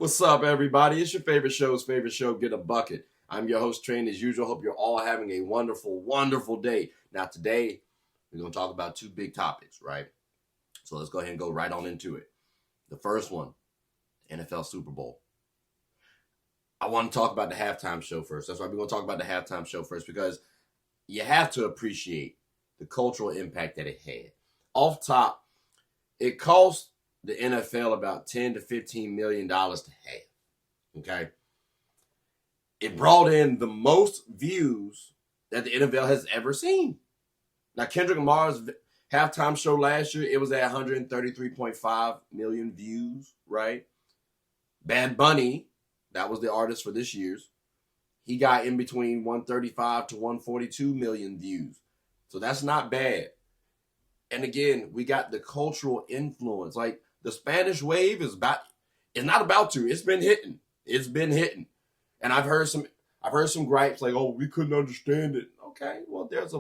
What's up, everybody? It's your favorite show, Get a Bucket. I'm your host, Train, as usual. Hope you're all having a wonderful, wonderful day. Now, today, we're going to talk about two big topics, right? So let's go ahead and go right on into it. The first one, NFL Super Bowl. I want to talk about the halftime show first. That's why we're going to talk about the halftime show first, because you have to appreciate the cultural impact that it had. Off top, it cost the NFL about $10 to $15 million to have. Okay. It brought in the most views that the NFL has ever seen. Now, Kendrick Lamar's halftime show last year, it was at 133.5 million views, right? Bad Bunny, that was the artist for this year's, he got in between 135 to 142 million views. So that's not bad. And again, we got the cultural influence. Like, the Spanish wave is not about to. It's been hitting. It's been hitting. And I've heard some gripes like, oh, we couldn't understand it. Okay, well, there's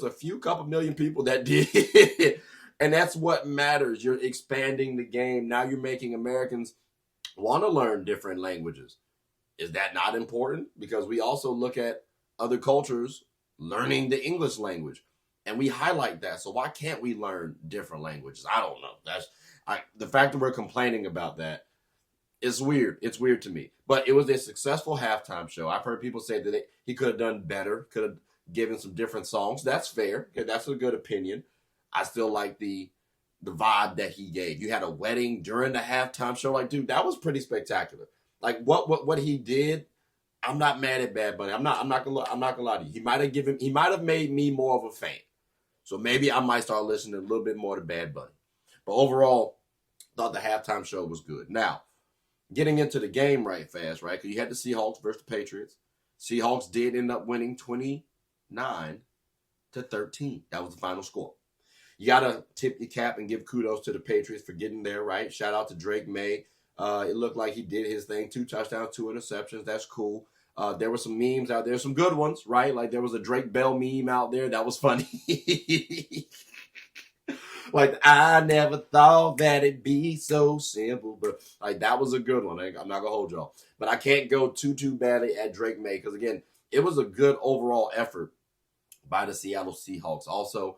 a few couple million people that did. And that's what matters. You're expanding the game. Now you're making Americans want to learn different languages. Is that not important? Because we also look at other cultures learning the English language. And we highlight that. So why can't we learn different languages? I don't know. The fact that we're complaining about that is weird. It's weird to me. But it was a successful halftime show. I've heard people say that he could have done better, could have given some different songs. That's fair. Okay, that's a good opinion. I still like the vibe that he gave. You had a wedding during the halftime show. Like, dude, that was pretty spectacular. Like what he did, I'm not mad at Bad Bunny. I'm not gonna lie to you. He might have made me more of a fan. So maybe I might start listening a little bit more to Bad Bunny. But overall, thought the halftime show was good. Now, getting into the game right fast, right? Because you had the Seahawks versus the Patriots. Seahawks did end up winning 29-13. That was the final score. You got to tip your cap and give kudos to the Patriots for getting there, right? Shout out to Drake May. It looked like he did his thing. 2 touchdowns, 2 interceptions. That's cool. There were some memes out there, some good ones, right? Like there was a Drake Bell meme out there. That was funny. Like, I never thought that it'd be so simple. But, like, that was a good one. I'm not going to hold y'all. But I can't go too badly at Drake May because, again, it was a good overall effort by the Seattle Seahawks. Also,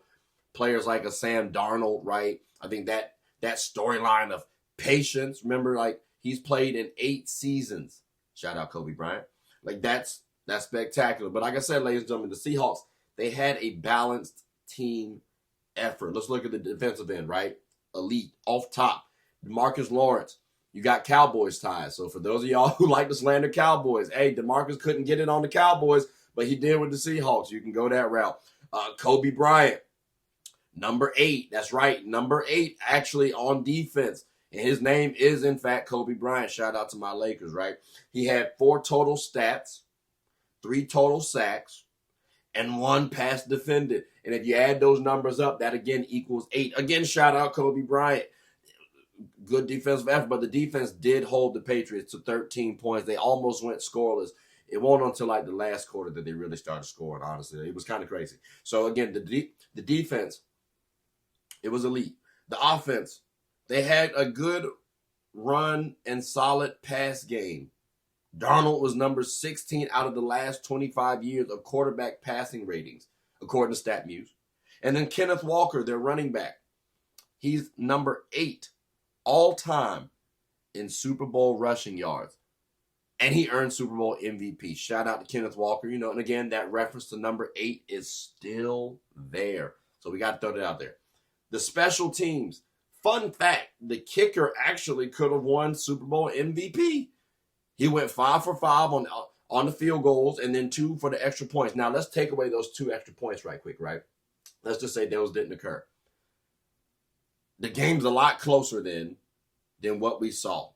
players like a Sam Darnold, right? I think that storyline of patience. Remember, like, he's played in 8 seasons. Shout out Kobe Bryant. Like, that's spectacular. But like I said, ladies and gentlemen, the Seahawks, they had a balanced team effort. Let's look at the defensive end, right? Elite, off top. DeMarcus Lawrence. You got Cowboys ties. So for those of y'all who like to slander Cowboys, hey, DeMarcus couldn't get it on the Cowboys, but he did with the Seahawks. You can go that route. Kobe Bryant, number 8. That's right, number 8 actually on defense. And his name is, in fact, Kobe Bryant. Shout out to my Lakers, right? He had 4 total stats, 3 total sacks, and 1 pass defended. And if you add those numbers up, that again equals 8. Again, shout out Kobe Bryant. Good defensive effort, but the defense did hold the Patriots to 13 points. They almost went scoreless. It wasn't until like the last quarter that they really started scoring, honestly. It was kind of crazy. So again, the defense, it was elite. The offense, they had a good run and solid pass game. Darnold was number 16 out of the last 25 years of quarterback passing ratings, according to StatMuse. And then Kenneth Walker, their running back, he's number 8 all time in Super Bowl rushing yards. And he earned Super Bowl MVP. Shout out to Kenneth Walker. And again, that reference to number 8 is still there. So we got to throw that out there. The special teams. Fun fact, the kicker actually could have won Super Bowl MVP. He went 5 for 5 on the field goals and then 2 for the extra points. Now, let's take away those 2 extra points right quick, right? Let's just say those didn't occur. The game's a lot closer than what we saw.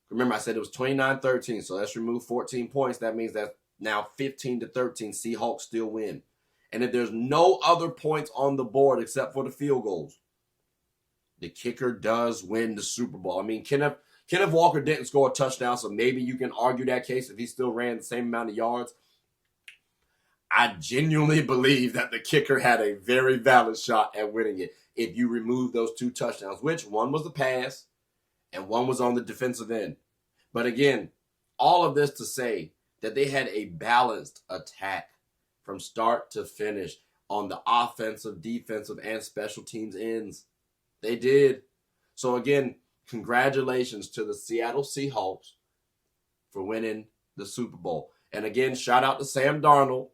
Remember, I said it was 29-13, so let's remove 14 points. That means that now 15-13, Seahawks still win. And if there's no other points on the board except for the field goals, the kicker does win the Super Bowl. I mean, Kenneth Walker didn't score a touchdown, so maybe you can argue that case if he still ran the same amount of yards. I genuinely believe that the kicker had a very valid shot at winning it if you remove those 2 touchdowns, which one was the pass and one was on the defensive end. But again, all of this to say that they had a balanced attack from start to finish on the offensive, defensive, and special teams ends. They did. So again, congratulations to the Seattle Seahawks for winning the Super Bowl. And again, shout out to Sam Darnold,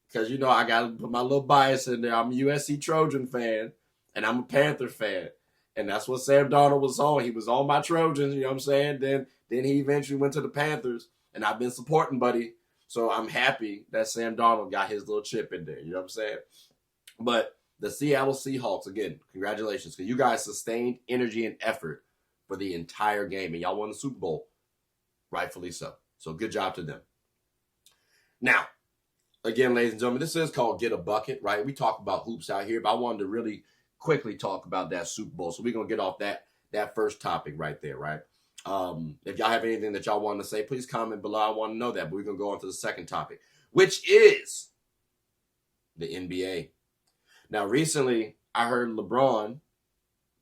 because, you know, I got to put my little bias in there. I'm a USC Trojan fan, and I'm a Panther fan. And that's what Sam Darnold was on. He was on my Trojans, you know what I'm saying? Then he eventually went to the Panthers, and I've been supporting Buddy. So I'm happy that Sam Darnold got his little chip in there, you know what I'm saying? But the Seattle Seahawks, again, congratulations, because you guys sustained energy and effort for the entire game, and y'all won the Super Bowl, rightfully so. So good job to them. Now, again, ladies and gentlemen, this is called Get a Bucket, right? We talk about hoops out here, but I wanted to really quickly talk about that Super Bowl. So we're going to get off that first topic right there, right? If y'all have anything that y'all want to say, please comment below. I want to know that. But we're going to go on to the second topic, which is the NBA. Now, recently, I heard LeBron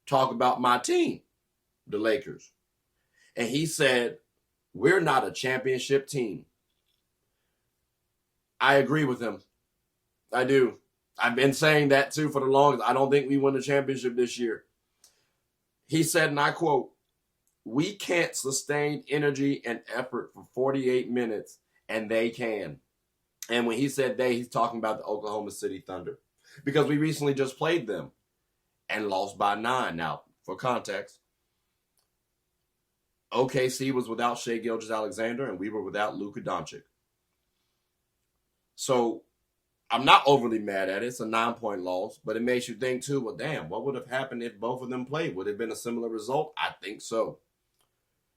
talk about my team, the Lakers. And he said, we're not a championship team. I agree with him. I do. I've been saying that too for the longest. I don't think we win the championship this year. He said, and I quote, we can't sustain energy and effort for 48 minutes, and they can. And when he said they, he's talking about the Oklahoma City Thunder, because we recently just played them and lost by 9. Now, for context, OKC was without Shai Gilgeous-Alexander, and we were without Luka Doncic. So I'm not overly mad at it. It's a 9-point loss, but it makes you think too, well, damn, what would have happened if both of them played? Would it have been a similar result? I think so.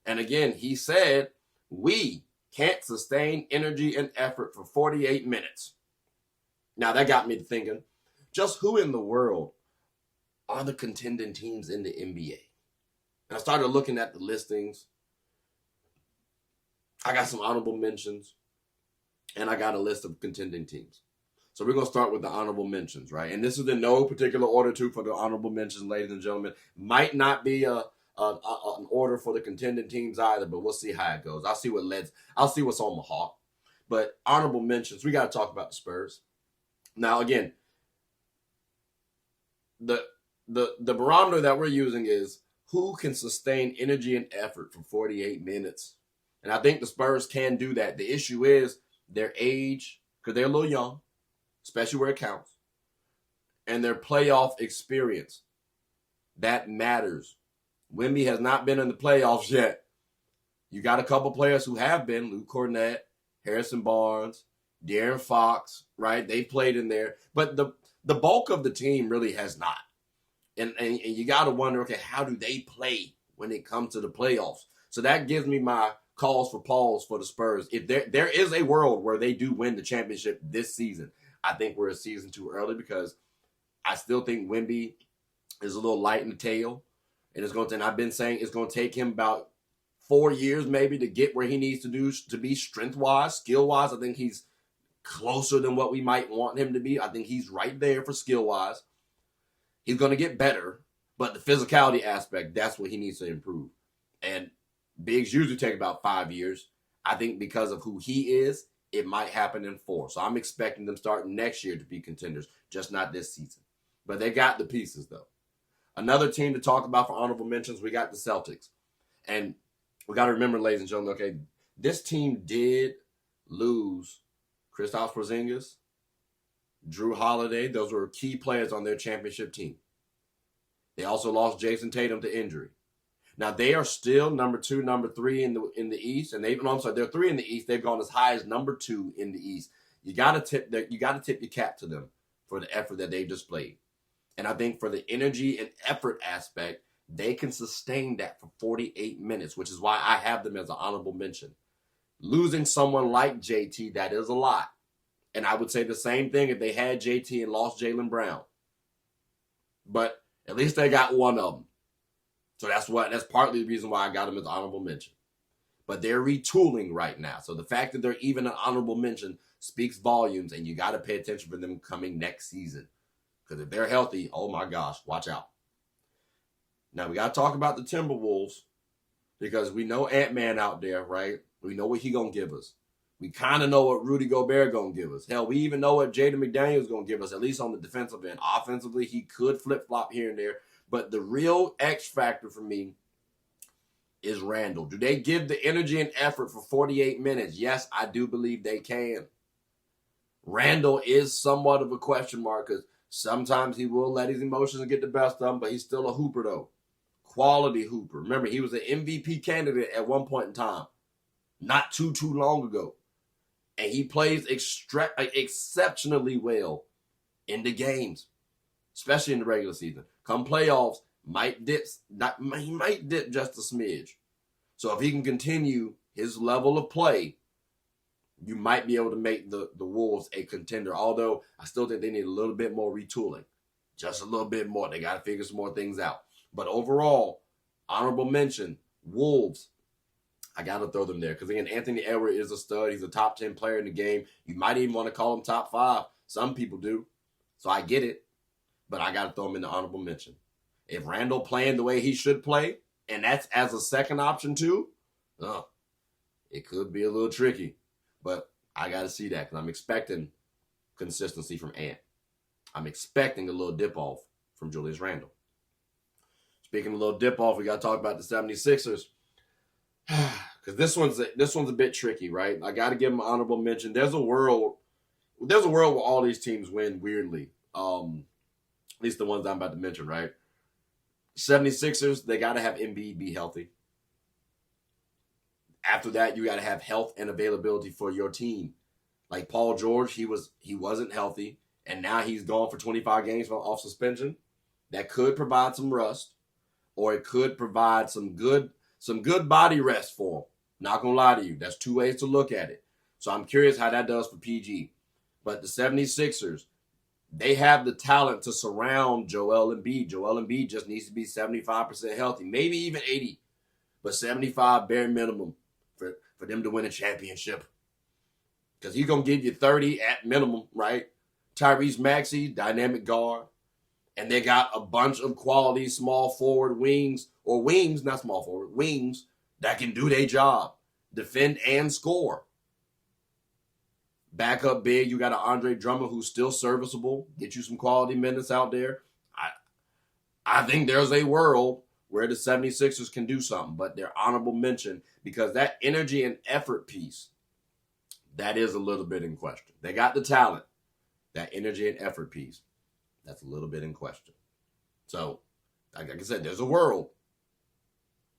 And again, he said, we can't sustain energy and effort for 48 minutes. Now, that got me thinking, just who in the world are the contending teams in the NBA? And I started looking at the listings. I got some honorable mentions, and I got a list of contending teams. So we're going to start with the honorable mentions, right? And this is in no particular order, too, for the honorable mentions, ladies and gentlemen. Might not be an order for the contending teams either, but we'll see how it goes. I'll see what's on my heart. But honorable mentions, we got to talk about the Spurs. Now, again, the barometer that we're using is who can sustain energy and effort for 48 minutes. And I think the Spurs can do that. The issue is their age, because they're a little young, especially where it counts, and their playoff experience. That matters. Wemby has not been in the playoffs yet. You got a couple players who have been, Luke Cornett, Harrison Barnes, De'Aaron Fox, right? They played in there. But the bulk of the team really has not. And you got to wonder, okay, how do they play when it comes to the playoffs? So that gives me my calls for pause for the Spurs. If there is a world where they do win the championship this season, I think we're a season too early, because I still think Wemby is a little light in the tail. And I've been saying it's going to take him about 4 years maybe to get where he needs to be strength-wise, skill-wise. I think he's closer than what we might want him to be. I think he's right there for skill-wise. He's going to get better, but the physicality aspect, that's what he needs to improve. And bigs usually take about 5 years. I think because of who he is, it might happen in 4. So I'm expecting them starting next year to be contenders, just not this season. But they got the pieces, though. Another team to talk about for honorable mentions, we got the Celtics. And we got to remember, ladies and gentlemen, okay, this team did lose Kristaps Porzingis, Drew Holiday. Those were key players on their championship team. They also lost Jason Tatum to injury. Now, they are still number 2, number 3 in the East. And they're 3 in the East. They've gone as high as number 2 in the East. You got to tip your cap to them for the effort that they displayed. And I think for the energy and effort aspect, they can sustain that for 48 minutes, which is why I have them as an honorable mention. Losing someone like JT, that is a lot. And I would say the same thing if they had JT and lost Jaylen Brown. But at least they got one of them. So that's partly the reason why I got them as honorable mention. But they're retooling right now. So the fact that they're even an honorable mention speaks volumes, and you got to pay attention for them coming next season. Because if they're healthy, oh my gosh, watch out. Now we got to talk about the Timberwolves. because we know Ant-Man out there, right? We know what he going to give us. We kind of know what Rudy Gobert going to give us. Hell, we even know what Jaden McDaniels going to give us, at least on the defensive end. Offensively, he could flip-flop here and there. But the real X factor for me is Randall. Do they give the energy and effort for 48 minutes? Yes, I do believe they can. Randall is somewhat of a question mark because sometimes he will let his emotions get the best of him, but he's still a hooper, though. Quality hooper. Remember, he was an MVP candidate at one point in time, not too long ago. And he plays exceptionally well in the games, especially in the regular season. Come playoffs, he might dip just a smidge. So if he can continue his level of play, you might be able to make the Wolves a contender. Although I still think they need a little bit more retooling. Just a little bit more. They got to figure some more things out. But overall, honorable mention, Wolves. I got to throw them there. Because, again, Anthony Edwards is a stud. He's a top 10 player in the game. You might even want to call him top 5. Some people do. So I get it. But I got to throw him in the honorable mention. If Randall playing the way he should play, and that's as a second option too, it could be a little tricky. But I got to see that because I'm expecting consistency from Ant. I'm expecting a little dip-off from Julius Randle. Speaking of a little dip-off, we got to talk about the 76ers. Because this one's a bit tricky, right? I got to give them an honorable mention. There's a world where all these teams win weirdly. At least the ones I'm about to mention, right? 76ers, they got to have Embiid be healthy. After that, you got to have health and availability for your team. Like Paul George, he wasn't healthy, and now he's gone for 25 games off suspension. That could provide some rust, or it could provide some good body rest for him. Not gonna lie to you, that's two ways to look at it. So I'm curious how that does for PG. But the 76ers, they have the talent to surround Joel Embiid. Joel Embiid just needs to be 75% healthy, maybe even 80, but 75 bare minimum for them to win a championship. Because he's going to give you 30 at minimum, right? Tyrese Maxey, dynamic guard. And they got a bunch of quality small forward wings, or wings, not small forward, wings that can do their job, defend and score. Backup big, you got an Andre Drummond who's still serviceable, get you some quality minutes out there. I think there's a world where the 76ers can do something, but they're honorable mention because that energy and effort piece, that is a little bit in question. They got the talent. That energy and effort piece, that's a little bit in question. So, like I said, there's a world.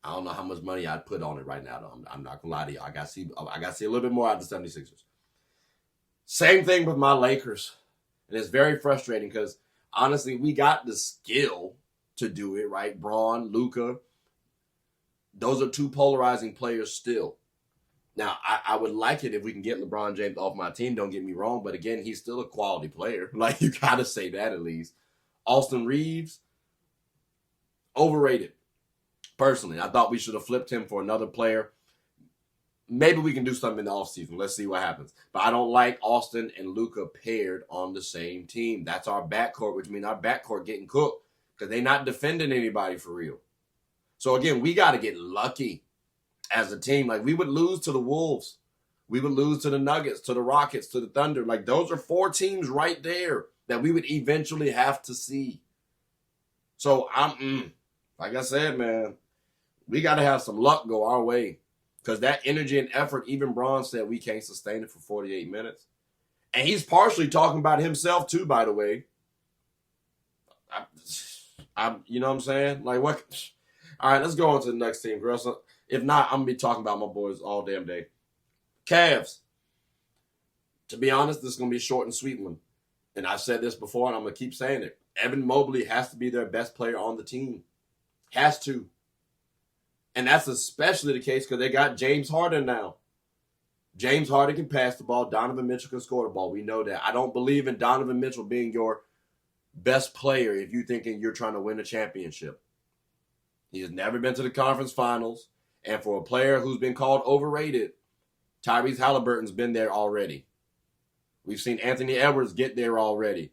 I don't know how much money I'd put on it right now, though. I'm not going to lie to you. I got to see a little bit more out of the 76ers. Same thing with my Lakers. And it's very frustrating because, honestly, we got the skill to do it, right? Braun, Luka. Those are two polarizing players still. Now, I would like it if we can get LeBron James off my team, don't get me wrong. But again, he's still a quality player. Like, you got to say that at least. Austin Reeves, overrated. Personally, I thought we should have flipped him for another player. Maybe we can do something in the offseason. Let's see what happens. But I don't like Austin and Luka paired on the same team. That's our backcourt, which means our backcourt getting cooked because they're not defending anybody for real. So, again, we got to get lucky as a team. Like, we would lose to the Wolves. We would lose to the Nuggets, to the Rockets, to the Thunder. Like, those are 4 teams right there that we would eventually have to see. So, like I said, man, we got to have some luck go our way. Because that energy and effort, even Braun said we can't sustain it for 48 minutes. And he's partially talking about himself too, by the way. You know what I'm saying? Like, what? All right, let's go on to the next team, girls. If not, I'm going to be talking about my boys all damn day. Cavs. To be honest, this is going to be a short and sweet one. And I've said this before, and I'm going to keep saying it. Evan Mobley has to be their best player on the team. Has to. And that's especially the case because they got James Harden now. James Harden can pass the ball. Donovan Mitchell can score the ball. We know that. I don't believe in Donovan Mitchell being your best player if you're thinking you're trying to win a championship. He has never been to the conference finals. And for a player who's been called overrated, Tyrese Halliburton's been there already. We've seen Anthony Edwards get there already.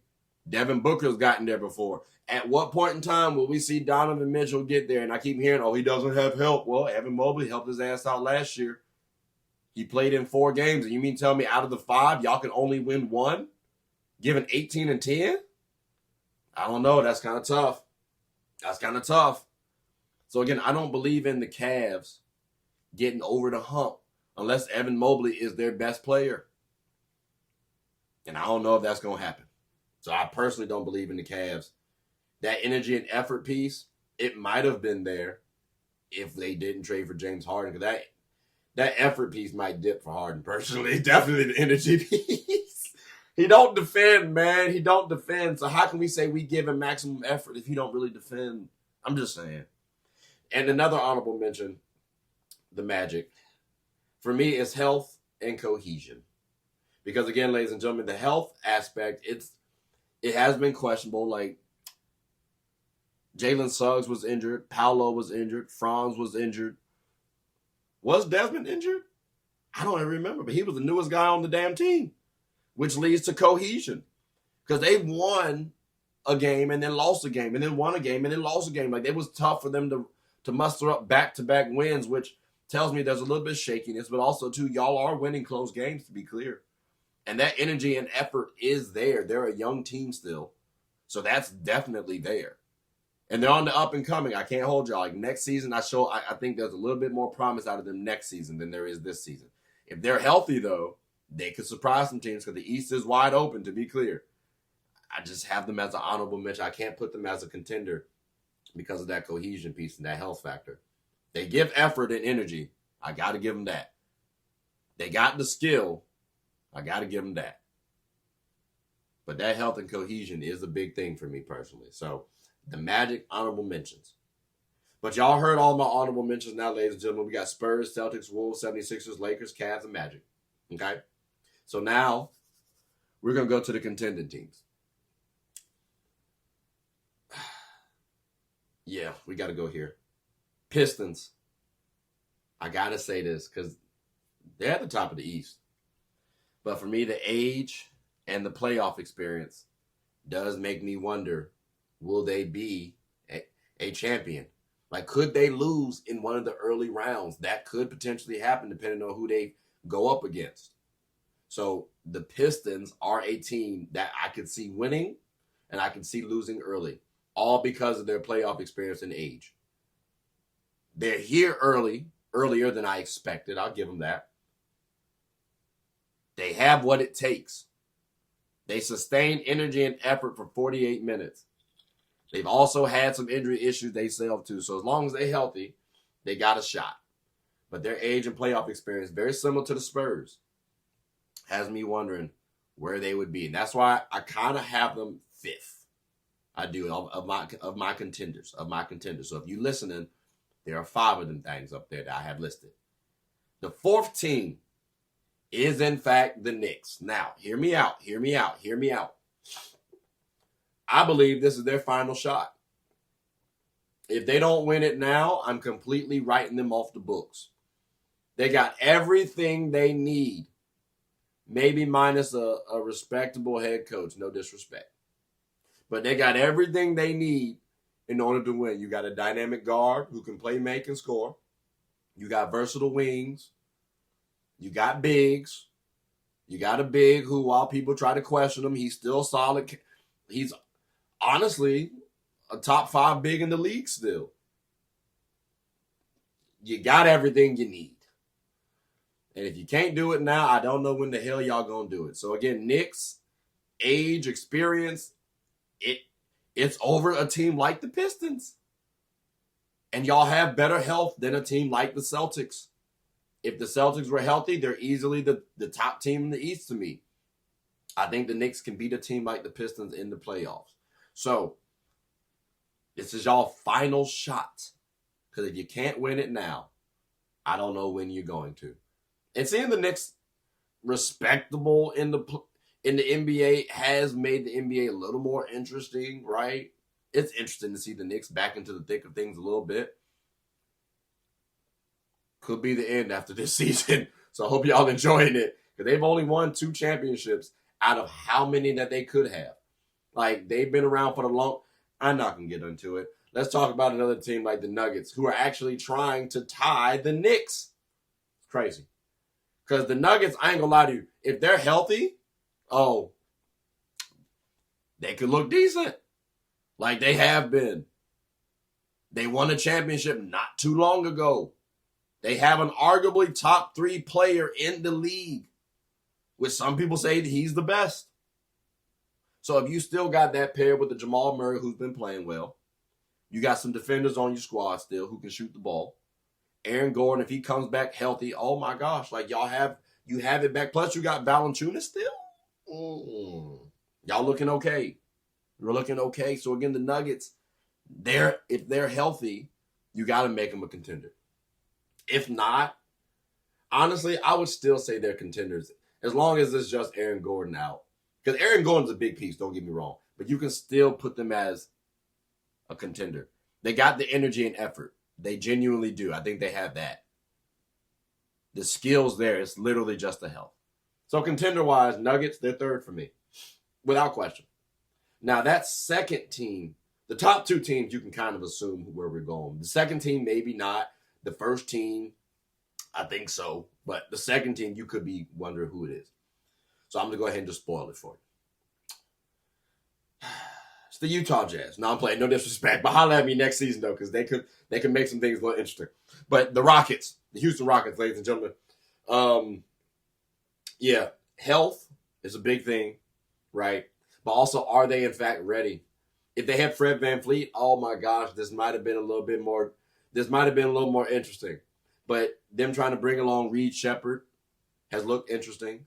Devin Booker's gotten there before. At what point in time will we see Donovan Mitchell get there? And I keep hearing, oh, he doesn't have help. Well, Evan Mobley helped his ass out last year. He played in 4 games. And you mean tell me out of the 5, y'all can only win 1? Given 18 and 10? I don't know. That's kind of tough. That's kind of tough. So, again, I don't believe in the Cavs getting over the hump unless Evan Mobley is their best player. And I don't know if that's going to happen. So I personally don't believe in the Cavs. That energy and effort piece, it might have been there if they didn't trade for James Harden. Because that effort piece might dip for Harden personally. Definitely the energy piece. He don't defend, man. He don't defend. So how can we say we give him maximum effort if he don't really defend? I'm just saying. And another honorable mention, the Magic. For me, it's health and cohesion. Because again, ladies and gentlemen, the health aspect, it has been questionable. Like, Jalen Suggs was injured. Paolo was injured. Franz was injured. Was Desmond injured? I don't even remember, but he was the newest guy on the damn team, which leads to cohesion. Because they won a game and then lost a game and then won a game and then lost a game. Like, it was tough for them to muster up back-to-back wins, which tells me there's a little bit of shakiness, but also, too, y'all are winning close games, to be clear. And that energy and effort is there. They're a young team still. So that's definitely there. And they're on the up and coming. I can't hold y'all. Like, next season, I think there's a little bit more promise out of them next season than there is this season. If they're healthy, though, they could surprise some teams because the East is wide open, to be clear. I just have them as an honorable mention. I can't put them as a contender because of that cohesion piece and that health factor. They give effort and energy. I got to give them that. They got the skill. I got to give them that. But that health and cohesion is a big thing for me personally. So, the Magic, honorable mentions. But y'all heard all my honorable mentions now, ladies and gentlemen. We got Spurs, Celtics, Wolves, 76ers, Lakers, Cavs, and Magic. Okay? So now, we're going to go to the contending teams. Yeah, we got to go here. Pistons. I got to say this because they're at the top of the East. But for me, the age and the playoff experience does make me wonder, will they be a champion? Like, could they lose in one of the early rounds? That could potentially happen depending on who they go up against. So the Pistons are a team that I could see winning and I can see losing early, all because of their playoff experience and age. They're here earlier than I expected. I'll give them that. They have what it takes. They sustain energy and effort for 48 minutes. They've also had some injury issues themselves too. So as long as they're healthy, they got a shot. But their age and playoff experience, very similar to the Spurs, has me wondering where they would be. And that's why I kind of have them 5th. I do, of my contenders. So if you're listening, there are 5 of them things up there that I have listed. The 4th team is, in fact, the Knicks. Now, hear me out. I believe this is their final shot. If they don't win it now, I'm completely writing them off the books. They got everything they need, maybe minus a respectable head coach, no disrespect. But they got everything they need in order to win. You got a dynamic guard who can play, make, and score. You got versatile wings. You got bigs. You got a big who, while people try to question him, he's still solid. He's honestly a top 5 big in the league still. You got everything you need. And if you can't do it now, I don't know when the hell y'all gonna do it. So again, Knicks, age, experience, it's over a team like the Pistons. And y'all have better health than a team like the Celtics. If the Celtics were healthy, they're easily the top team in the East to me. I think the Knicks can beat a team like the Pistons in the playoffs. So, this is y'all final shot. Because if you can't win it now, I don't know when you're going to. And seeing the Knicks respectable in the NBA has made the NBA a little more interesting, right? It's interesting to see the Knicks back into the thick of things a little bit. Could be the end after this season. So I hope y'all enjoying it. Because they've only won 2 championships out of how many that they could have. Like, they've been around for the long. I'm not going to get into it. Let's talk about another team like the Nuggets, who are actually trying to tie the Knicks. It's crazy. Because the Nuggets, I ain't going to lie to you, if they're healthy, they could look decent. Like they have been. They won a championship not too long ago. They have an arguably top 3 player in the league, which some people say he's the best. So if you still got that pair with the Jamal Murray, who's been playing well, you got some defenders on your squad still who can shoot the ball. Aaron Gordon, if he comes back healthy, oh my gosh, like you have it back. Plus you got Valanciunas still. Y'all looking okay. You're looking okay. So again, the Nuggets, if they're healthy, you got to make them a contender. If not, honestly, I would still say they're contenders as long as it's just Aaron Gordon out. Because Aaron Gordon's a big piece, don't get me wrong. But you can still put them as a contender. They got the energy and effort. They genuinely do. I think they have that. The skills there, it's literally just the health. So contender-wise, Nuggets, they're third for me. Without question. Now, that second team, the top 2 teams, you can kind of assume where we're going. The second team, maybe not. The first team, I think so. But the second team, you could be wondering who it is. So I'm going to go ahead and just spoil it for you. It's the Utah Jazz. No, I'm playing. No disrespect. But holler at me next season, though, because they could make some things a little interesting. But the Rockets, the Houston Rockets, ladies and gentlemen. Yeah, health is a big thing, right? But also, are they, in fact, ready? If they had Fred VanVleet, oh, my gosh, this might have been a little more interesting. But them trying to bring along Reed Shepherd has looked interesting.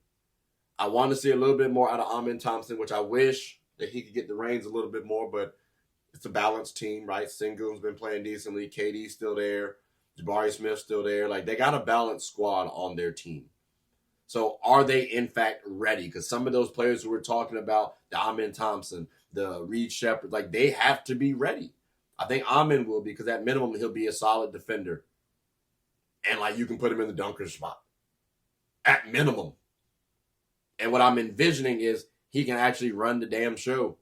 I want to see a little bit more out of Amen Thompson, which I wish that he could get the reins a little bit more, but it's a balanced team, right? Sengun's been playing decently. KD's still there. Jabari Smith's still there. Like, they got a balanced squad on their team. So are they, in fact, ready? Because some of those players who we're talking about, the Amen Thompson, the Reed Shepherd, like, they have to be ready. I think Amen will be, because at minimum, he'll be a solid defender. And, like, you can put him in the dunker spot. At minimum. And what I'm envisioning is he can actually run the damn show.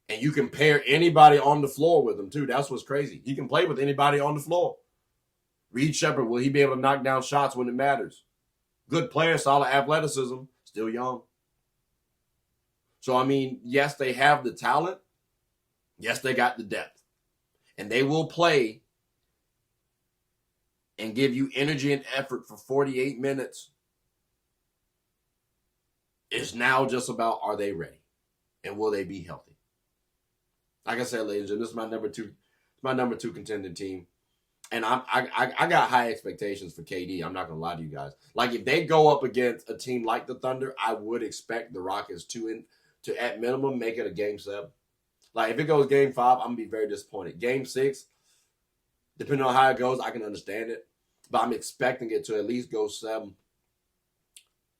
And you can pair anybody on the floor with him, too. That's what's crazy. He can play with anybody on the floor. Reed Shepherd, will he be able to knock down shots when it matters? Good player, solid athleticism, still young. So, I mean, yes, they have the talent. Yes, they got the depth. And they will play and give you energy and effort for 48 minutes. It's now just about, are they ready? And will they be healthy? Like I said, ladies and gentlemen, this is my number two contending team. And I got high expectations for KD. I'm not going to lie to you guys. Like, if they go up against a team like the Thunder, I would expect the Rockets to at minimum, make it a Game 7. Like, if it goes Game 5, I'm going to be very disappointed. Game 6, depending on how it goes, I can understand it. But I'm expecting it to at least go 7.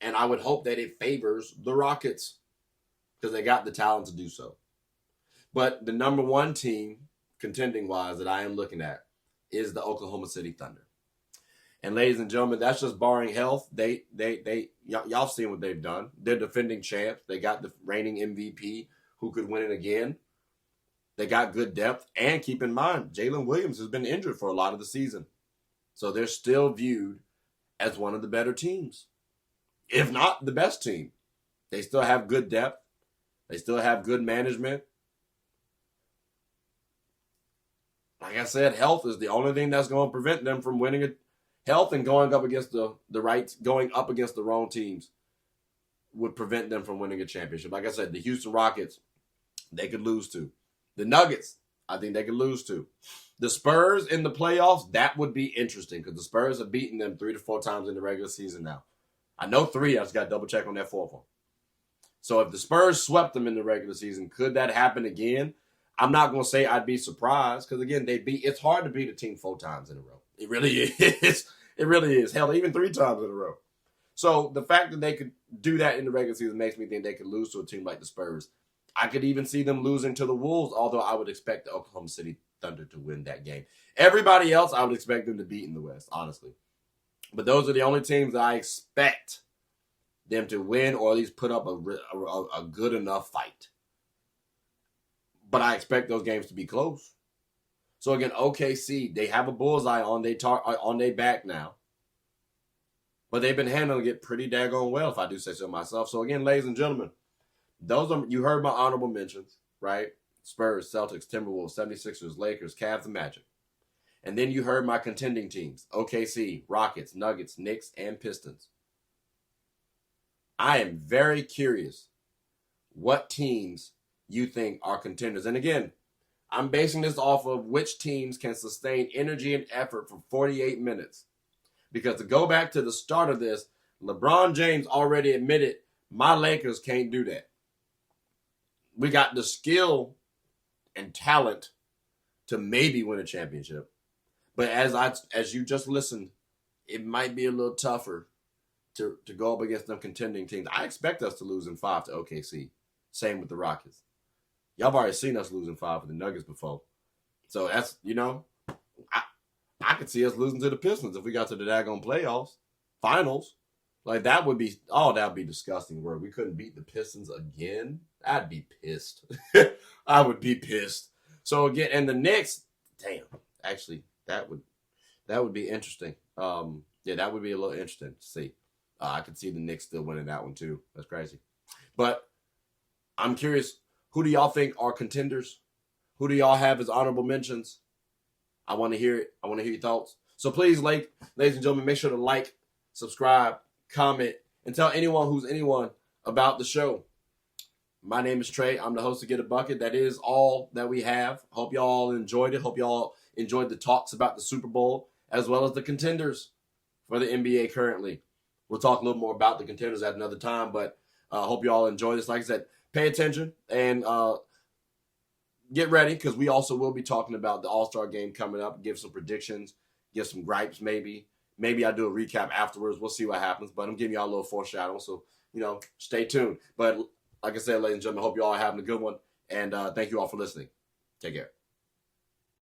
And I would hope that it favors the Rockets because they got the talent to do so. But the number one team, contending-wise, that I am looking at is the Oklahoma City Thunder. And ladies and gentlemen, that's just barring health. Y'all seen what they've done. They're defending champs. They got the reigning MVP who could win it again. They got good depth. And keep in mind, Jalen Williams has been injured for a lot of the season. So they're still viewed as one of the better teams, if not the best team. They still have good depth. They still have good management. Like I said, health is the only thing that's going to prevent them from winning it. Health and going up against the wrong teams would prevent them from winning a championship. Like I said, the Houston Rockets, they could lose to. The Nuggets, I think they could lose to. The Spurs in the playoffs, that would be interesting because the Spurs have beaten them 3 to 4 times in the regular season now. I know 3. I just got to double check on that 4th one. So if the Spurs swept them in the regular season, could that happen again? I'm not going to say I'd be surprised because, again, it's hard to beat a team 4 times in a row. It really is. It really is. Hell, even 3 times in a row. So the fact that they could do that in the regular season makes me think they could lose to a team like the Spurs. I could even see them losing to the Wolves, although I would expect the Oklahoma City Thunder to win that game. Everybody else, I would expect them to beat in the West, honestly. But those are the only teams that I expect them to win or at least put up a good enough fight. but I expect those games to be close. So again, OKC, they have a bullseye on their back now. But they've been handling it pretty daggone well, if I do say so myself. So again, ladies and gentlemen, you heard my honorable mentions, right? Spurs, Celtics, Timberwolves, 76ers, Lakers, Cavs, and Magic. And then you heard my contending teams, OKC, Rockets, Nuggets, Knicks, and Pistons. I am very curious what teams you think are contenders. And again, I'm basing this off of which teams can sustain energy and effort for 48 minutes. Because to go back to the start of this, LeBron James already admitted my Lakers can't do that. We got the skill and talent to maybe win a championship. But as you just listened, it might be a little tougher to go up against them contending teams. I expect us to lose in 5 to OKC. Same with the Rockets. Y'all have already seen us losing 5 with the Nuggets before. So that's, I could see us losing to the Pistons if we got to the daggone playoffs, finals. Like that would be disgusting. Where we couldn't beat the Pistons again, I'd be pissed. I would be pissed. So again, and the Knicks, damn, actually, that would be interesting. That would be a little interesting to see. I could see the Knicks still winning that one too. That's crazy. But I'm curious, who do y'all think are contenders? Who do y'all have as honorable mentions? I want to hear it. I want to hear your thoughts. So please, ladies and gentlemen, make sure to like, subscribe, comment, and tell anyone who's anyone about the show. My name is Trey. I'm the host of Get a Bucket. That is all that we have. Hope y'all enjoyed it. Hope y'all enjoyed the talks about the Super Bowl as well as the contenders for the NBA currently. We'll talk a little more about the contenders at another time, but hope y'all enjoy this. Like I said, pay attention and get ready because we also will be talking about the All-Star game coming up, give some predictions, give some gripes maybe. Maybe I do a recap afterwards. We'll see what happens, but I'm giving y'all a little foreshadow, so, stay tuned. But like I said, ladies and gentlemen, hope you all are having a good one, and thank you all for listening. Take care.